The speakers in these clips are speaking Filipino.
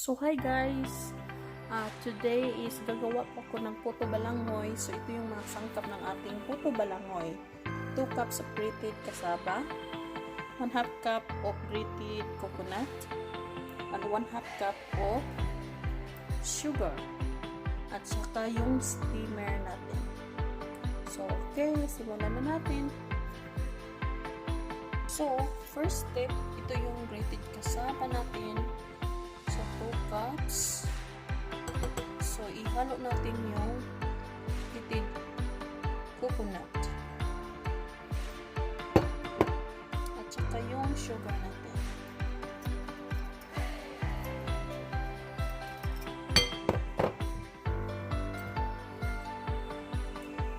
So hi guys, today is gagawa po ako ng puto balanghoy. So ito yung mga sangkap ng ating puto balanghoy. 2 cups of grated cassava, 1/2 cup of grated coconut, and 1/2 cup of sugar, at saka yung steamer natin. So okay, simulan na natin. So first step, ito yung grated cassava natin. So 2 cups. So ihalo natin yung grated coconut at saka yung sugar natin.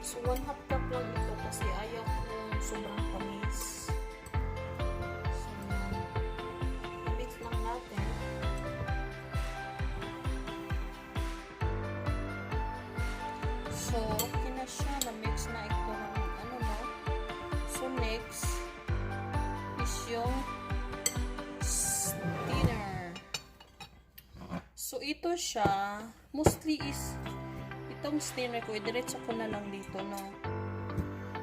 So 1/2 cup lang ito kasi ayaw kong sobrang tamis. So i-mix lang natin. So, okay na siya. Na-mix na ito ng ano no. So, next is yung steamer. So, ito siya. Mostly is itong steamer ko. Diretso ko na lang dito, no.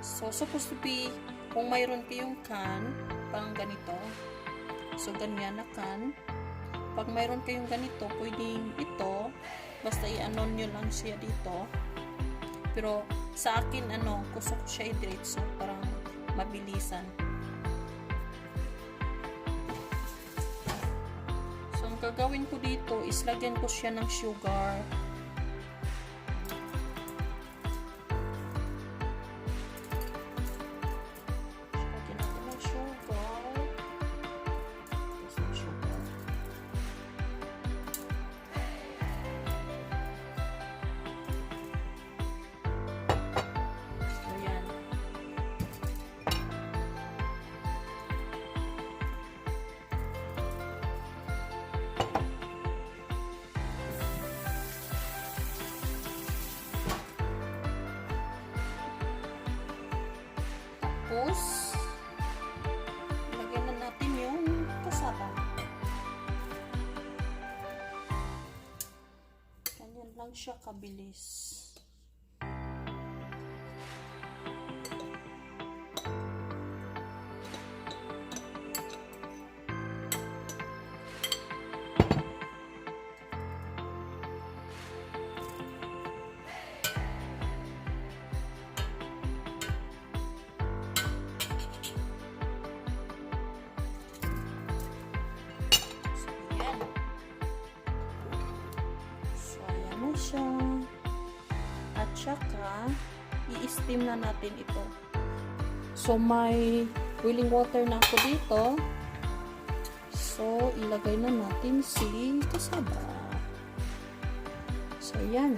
So, supposed to be, kung mayroon kayong can, parang ganito. So, ganyan na can. Pag mayroon kayong ganito, pwedeng ito. Basta i-anon nyo lang siya dito. Pero sa akin kusok siya i-diretso parang mabilisan. So ang gagawin ko dito is lagyan ko siya ng sugar. Lagyan natin ng sugar. Tapos, lagyan na natin yung cassava. Ganyan lang siya kabilis. Siya. At saka i-steam na natin ito. So may boiling water na ako dito. So ilagay na natin si cassava. So yan.